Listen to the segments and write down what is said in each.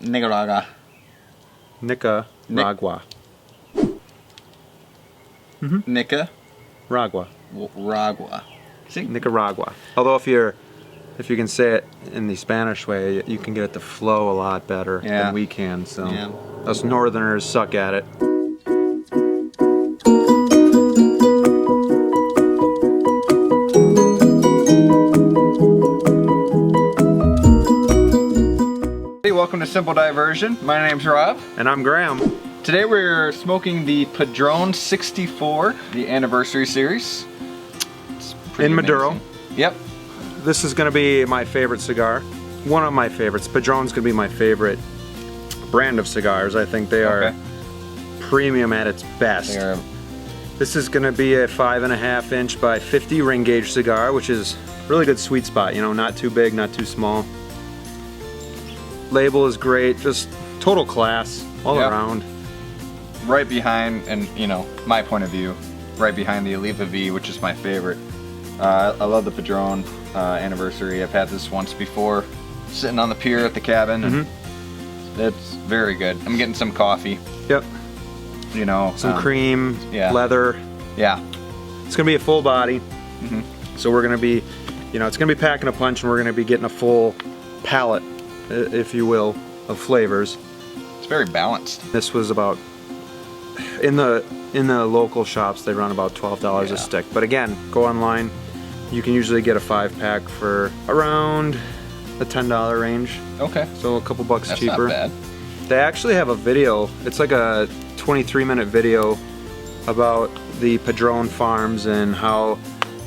Nicaragua. Nicaragua. Nicaragua. See? Nicaragua. Although if you can say it in the Spanish way, you can get it to flow a lot better than we can. So us Northerners suck at it. Hey, welcome to Simple Diversion. My name's Rob. And I'm Graham. Today we're smoking the Padron 64, the anniversary series. In Maduro. Amazing. Yep. This is going to be my favorite cigar. One of my favorites. Padron's going to be my favorite brand of cigars. I think they are premium at its best. This is going to be a 5.5 inch by 50 ring gauge cigar, which is a really good sweet spot. You know, not too big, not too small. Label is great, just total class all around. Right behind, and you know, my point of view, right behind the Oliva V, which is my favorite. I love the Padron anniversary. I've had this once before, sitting on the pier at the cabin, and it's very good. I'm getting some coffee. Yep. You know, some cream, leather. Yeah. It's gonna be a full body. So we're gonna be, you know, it's gonna be packing a punch, and we're gonna be getting a full palate, if you will, of flavors. It's very balanced. This was about, in the local shops, they run about $12 a stick. But again, go online. You can usually get a 5-pack for around the $10 range. Okay. So a couple bucks cheaper. That's not bad. They actually have a video. It's like a 23-minute video about the Padron farms and how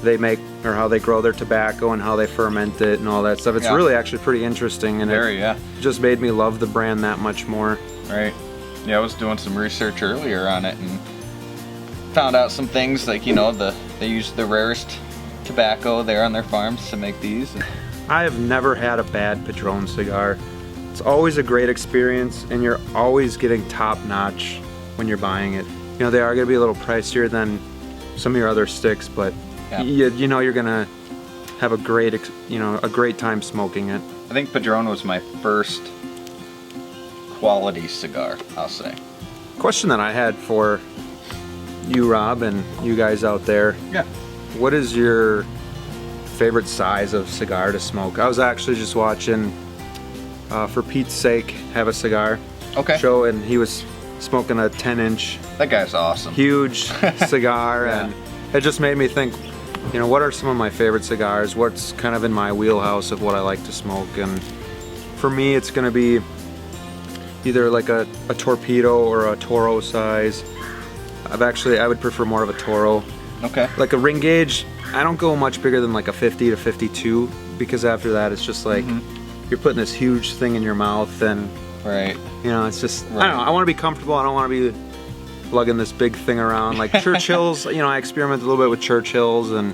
they make, or how they grow their tobacco and how they ferment it and all that stuff. It's really actually pretty interesting, and it just made me love the brand that much more. Right. Yeah, I was doing some research earlier on it and found out some things like, you know, they use the rarest tobacco there on their farms to make these. I have never had a bad Padron cigar. It's always a great experience, and you're always getting top notch when you're buying it. You know, they are going to be a little pricier than some of your other sticks, but you know you're gonna have a great time smoking it. I think Padron was my first quality cigar, I'll say. Question that I had for you, Rob, and you guys out there. Yeah. What is your favorite size of cigar to smoke? I was actually just watching, For Pete's Sake, Have a Cigar show, and he was smoking a 10-inch. That guy's awesome. Huge cigar, and it just made me think, you know, what are some of my favorite cigars? What's kind of in my wheelhouse of what I like to smoke? And for me, it's going to be either like a torpedo or a Toro size. I would prefer more of a Toro. Okay. Like a ring gauge, I don't go much bigger than like a 50 to 52, because after that it's just like you're putting this huge thing in your mouth, and you know, it's just I don't know, I want to be comfortable. I don't want to be lugging this big thing around. Like Churchills, you know, I experiment a little bit with Churchills, and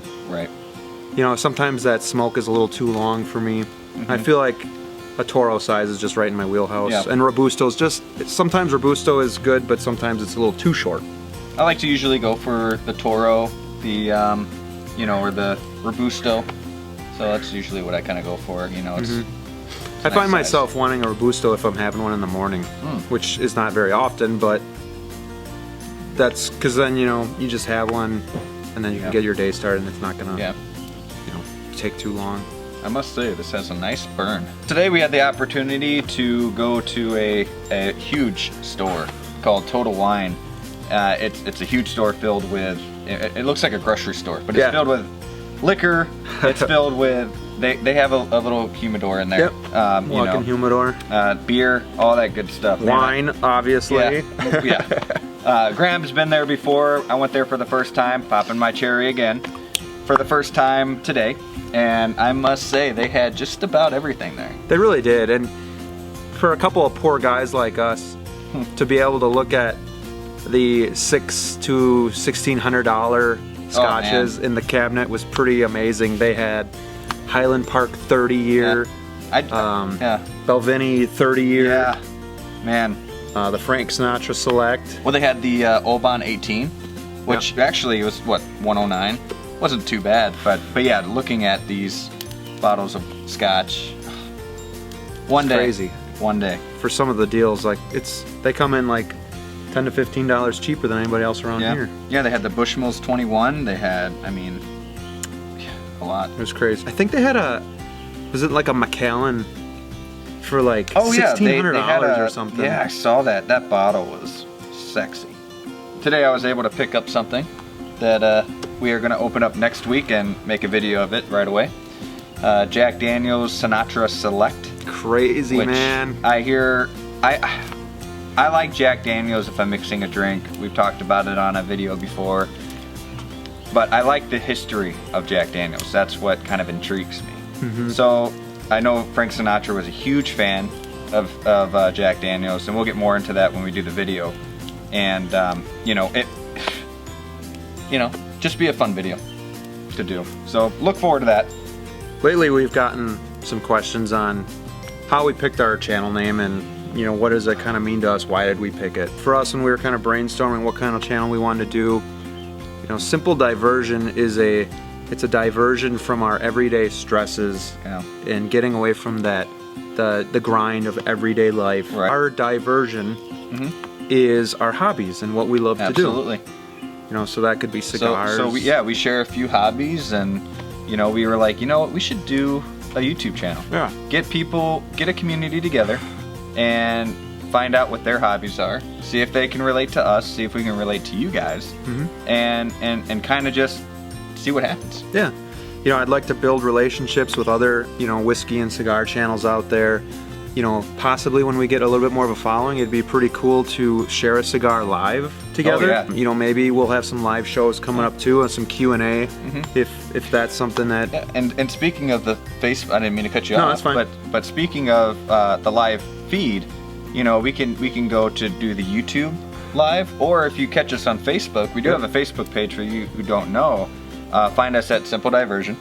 you know, sometimes that smoke is a little too long for me. I feel like a Toro size is just right in my wheelhouse. And Robusto's just, sometimes Robusto is good, but sometimes it's a little too short. I like to usually go for the Toro, the you know, or the Robusto. So that's usually what I kind of go for. You know, it's I find myself wanting a Robusto if I'm having one in the morning, which is not very often, but that's because then, you know, you just have one and then you can get your day started, and it's not gonna you know, take too long. I must say, this has a nice burn. Today we had the opportunity to go to a huge store called Total Wine. It's a huge store filled with, it looks like a grocery store, but it's filled with liquor. It's filled with, they have a little humidor in there. Walking humidor. Beer, all that good stuff. Wine, obviously. Graham's been there before. I went there for the first time, popping my cherry again for the first time today, and I must say they had just about everything there. They really did, and for a couple of poor guys like us to be able to look at the $600 to $1,600 scotches in the cabinet was pretty amazing. They had Highland Park 30 year, Belvini 30 year, man. The Frank Sinatra Select. Well, they had the Oban 18, which actually was what, 109. Wasn't too bad, but yeah, looking at these bottles of scotch, one day, crazy. One day. For some of the deals, like they come in like $10 to $15 cheaper than anybody else around here. Yeah, they had the Bushmills 21. They had, I mean, a lot. It was crazy. I think they had was it like a Macallan for like $1,600 or something? Yeah, I saw that. That bottle was sexy. Today I was able to pick up something that we are going to open up next week and make a video of it right away. Jack Daniel's Sinatra Select. Crazy, man. I hear, I like Jack Daniel's if I'm mixing a drink. We've talked about it on a video before. But I like the history of Jack Daniel's. That's what kind of intrigues me. Mm-hmm. So I know Frank Sinatra was a huge fan of Jack Daniel's, and we'll get more into that when we do the video. And you know, just be a fun video to do. So look forward to that. Lately we've gotten some questions on how we picked our channel name and what does that kind of mean to us? Why did we pick it? For us, when we were kind of brainstorming what kind of channel we wanted to do, Simple Diversion is it's a diversion from our everyday stresses and getting away from the grind of everyday life. Right. Our diversion is our hobbies and what we love to do. Absolutely. So that could be cigars. So we share a few hobbies, and we were like, what, we should do a YouTube channel. Yeah. Get a community together and find out what their hobbies are, see if they can relate to us, see if we can relate to you guys, and kind of just see what happens. Yeah. I'd like to build relationships with other, whiskey and cigar channels out there. Possibly when we get a little bit more of a following, it'd be pretty cool to share a cigar live together. Oh, yeah. Maybe we'll have some live shows coming up too, and some Q&A if that's something that... Yeah, and speaking of the Facebook, I didn't mean to cut you off. No, that's fine. But speaking of the live feed, we can go to do the YouTube live, or if you catch us on Facebook, we do have a Facebook page for you who don't know. Find us at Simple Diversion,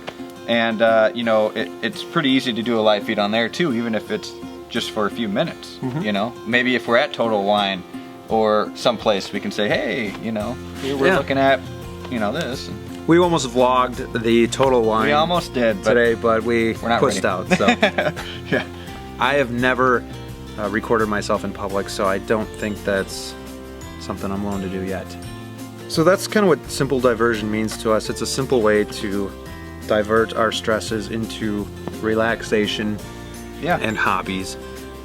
and it's pretty easy to do a live feed on there too, even if it's just for a few minutes. Maybe if we're at Total Wine or someplace, we can say, hey, we're looking at this. We almost vlogged the Total Wine. We almost did today, but we're not pushed ready. out. So yeah, I have never recorded myself in public, so I don't think that's something I'm willing to do yet. So that's kind of what Simple Diversion means to us. It's a simple way to divert our stresses into relaxation and hobbies.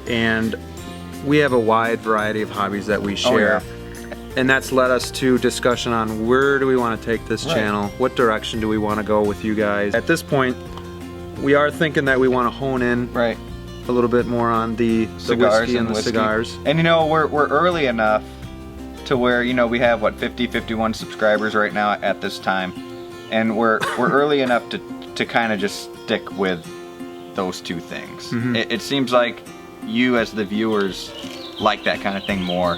And we have a wide variety of hobbies that we share. Oh, yeah. And that's led us to discussion on where do we want to take this channel? What direction do we want to go with you guys? At this point, we are thinking that we want to hone in a little bit more on the cigars whiskey and the cigars. And we're early enough to where we have 51 subscribers right now at this time, and we're early enough to kind of just stick with those two things. It seems like you as the viewers like that kind of thing more.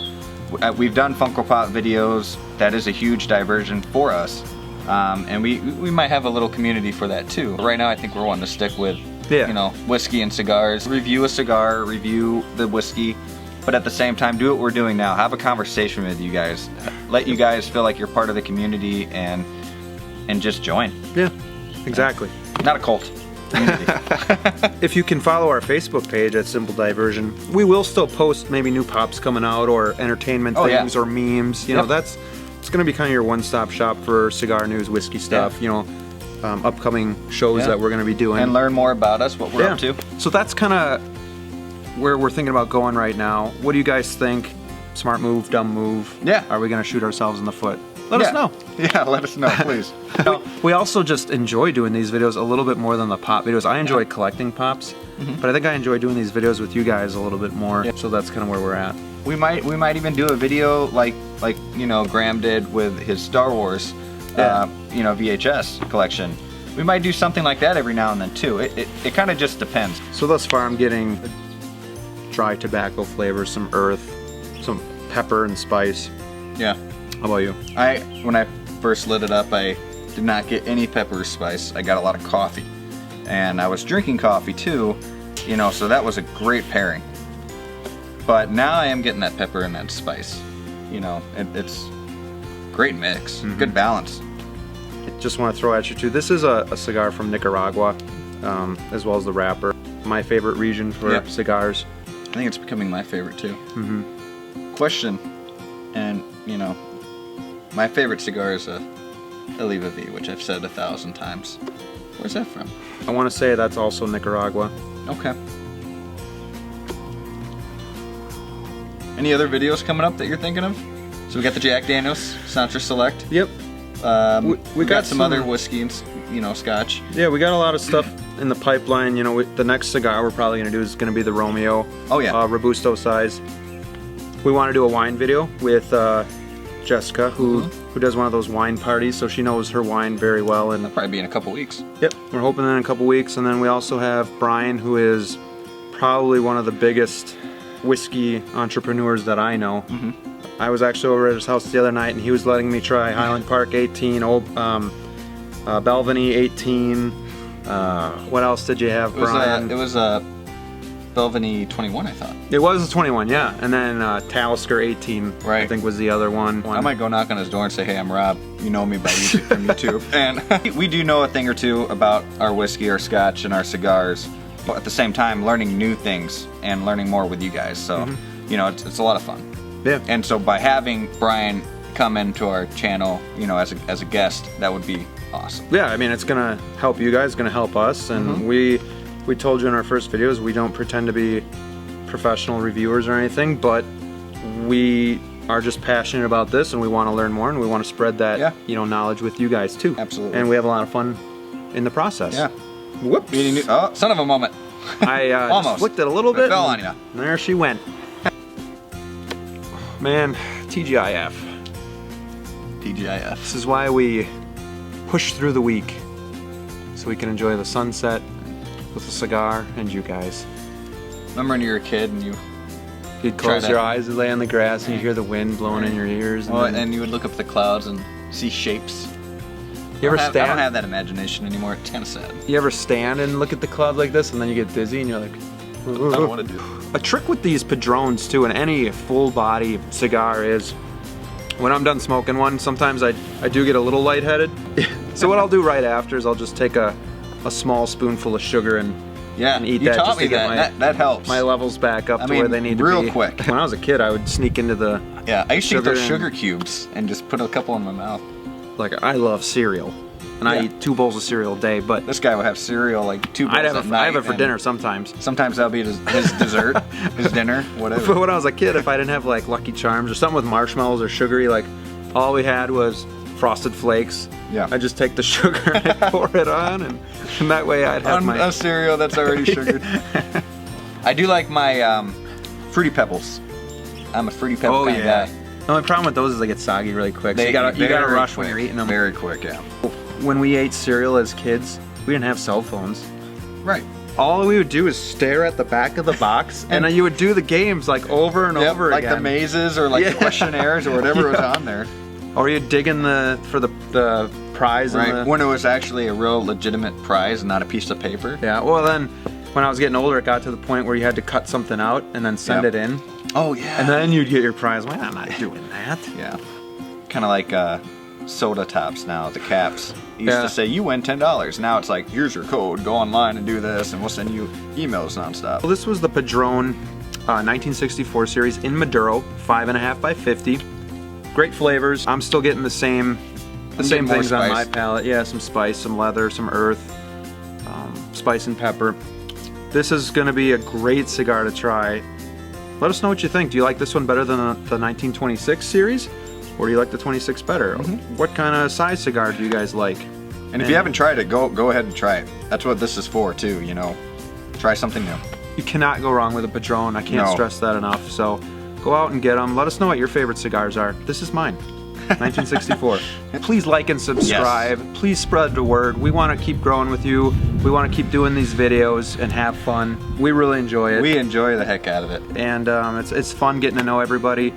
We've done Funko Pop videos. That is a huge diversion for us, and we might have a little community for that too. Right now I think we're wanting to stick with whiskey and cigars. Review a cigar, review the whiskey, but at the same time do what we're doing now. Have a conversation with you guys. Let you guys feel like you're part of the community and just join. Yeah, exactly. Not a cult. If you can follow our Facebook page at Simple Diversion, we will still post maybe new pops coming out or entertainment things or memes. It's going to be kind of your one-stop shop for cigar news, whiskey stuff. Upcoming shows that we're going to be doing, and learn more about us, what we're up to. So that's kind of where we're thinking about going right now. What do you guys think? Smart move, dumb move? Yeah. Are we going to shoot ourselves in the foot? Let us know. Yeah, let us know, please. We also just enjoy doing these videos a little bit more than the pop videos. I enjoy collecting pops, but I think I enjoy doing these videos with you guys a little bit more. Yeah. So that's kind of where we're at. We might even do a video like Graham did with his Star Wars, VHS collection. We might do something like that every now and then too. It kind of just depends. So thus far, I'm getting dry tobacco flavor, some earth, some pepper and spice. Yeah. How about you? When I first lit it up, I did not get any pepper or spice. I got a lot of coffee, and I was drinking coffee too, so that was a great pairing. But now I am getting that pepper and that spice. It's great mix, good balance. I just want to throw at you too. This is a cigar from Nicaragua, as well as the wrapper. My favorite region for cigars. think it's becoming my favorite too. Question, and you know, my favorite cigar is a Oliva V, which I've said 1,000 times. Where's that from? I want to say that's also Nicaragua. Okay. Any other videos coming up that you're thinking of? So we got the Jack Daniels Santra Select. Yep. We got some other whiskey and, you know, scotch. Yeah, we got a lot of stuff in the pipeline. You know, the next cigar we're probably going to do is going to be the Romeo. Oh yeah. Robusto size. We want to do a wine video with Jessica, who does one of those wine parties, so she knows her wine very well. And that'll probably be in a couple weeks. Yep, we're hoping in a couple weeks. And then we also have Brian, who is probably one of the biggest whiskey entrepreneurs that I know. I was actually over at his house the other night, and he was letting me try Highland Park 18, old Belvany 18. What else did you have, Brian? It was a Belvany 21, I thought. It was a 21, yeah. And then Talisker 18, right, I think was the other one. I might go knock on his door and say, hey, I'm Rob. You know me by YouTube from YouTube. And we do know a thing or two about our whiskey, our scotch, and our cigars. But at the same time, learning new things and learning more with you guys. So, you know, it's a lot of fun. Yeah. And so by having Brian come into our channel, you know, as a guest, that would be awesome. Yeah, I mean, it's gonna help you guys, gonna help us, and we told you in our first videos we don't pretend to be professional reviewers or anything, but we are just passionate about this, and we want to learn more, and we want to spread that you know, knowledge with you guys too. Absolutely. And we have a lot of fun in the process. Yeah. Whoops. Oh, son of a moment. I almost just flicked it a little bit. It fell on you. There she went. Man, TGIF. TGIF. This is why we push through the week, so we can enjoy the sunset with a cigar and you guys. Remember when you were a kid and you'd close your eyes and lay on the grass and you hear the wind blowing in your ears. And, and you would look up at the clouds and see shapes. You ever stand? I don't have that imagination anymore. It's kind of sad. You ever stand and look at the clouds like this and then you get dizzy and you're like, I don't want to do it. A trick with these Padrones too, and any full body cigar, is when I'm done smoking one, sometimes I do get a little lightheaded. So what I'll do right after is I'll just take a small spoonful of sugar and eat you that taught just me to get that helps. my levels back up to where they need to be. Real quick. When I was a kid, I would sneak into the I used to eat those sugar cubes and just put a couple in my mouth. Like, I love cereal, and I eat 2 bowls of cereal a day, but this guy would have cereal like 2 bowls at night. I have it for dinner sometimes. Sometimes that'll be his dessert, his dinner, whatever. But when I was a kid, if I didn't have like Lucky Charms or something with marshmallows or sugary, like all we had was Frosted Flakes. Yeah. I'd just take the sugar and pour it on, and that way I'd have a cereal that's already sugared. I do like my Fruity Pebbles. I'm a Fruity Pebble kind of guy. The only problem with those is they get soggy really quick. So you gotta rush when you're eating them. Very quick, yeah. When we ate cereal as kids, we didn't have cell phones. Right. All we would do is stare at the back of the box, and then you would do the games like over and over again. Like the mazes or like the questionnaires or whatever was on there. Or you'd dig in for the prize. Right, when it was actually a real legitimate prize, not a piece of paper. Yeah, well then, when I was getting older, it got to the point where you had to cut something out and then send it in. Oh yeah. And then you'd get your prize. Well, I'm not doing that. Yeah. Kind of like soda tops now, the caps. Used to say, you win $10. Now it's like, here's your code, go online and do this, and we'll send you emails nonstop. Well, this was the Padron 1964 series in Maduro, 5.5 by 50. Great flavors. I'm still getting the same things on my palate. Yeah, some spice, some leather, some earth, spice and pepper. This is going to be a great cigar to try. Let us know what you think. Do you like this one better than the 1926 series? Or do you like the 26 better? What kind of size cigar do you guys like? And if you haven't tried it, go ahead and try it. That's what this is for too, you know. Try something new. You cannot go wrong with a Padron. I can't stress that enough. So go out and get them. Let us know what your favorite cigars are. This is mine. 1964. Please like and subscribe. Yes. Please spread the word. We want to keep growing with you. We want to keep doing these videos and have fun. We really enjoy it. We enjoy the heck out of it. And it's fun getting to know everybody.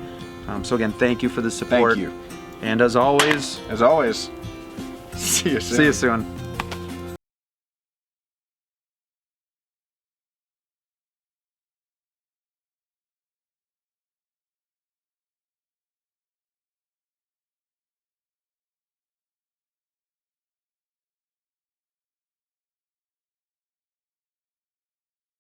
So again, thank you for the support. Thank you. And as always, see you soon. See you soon.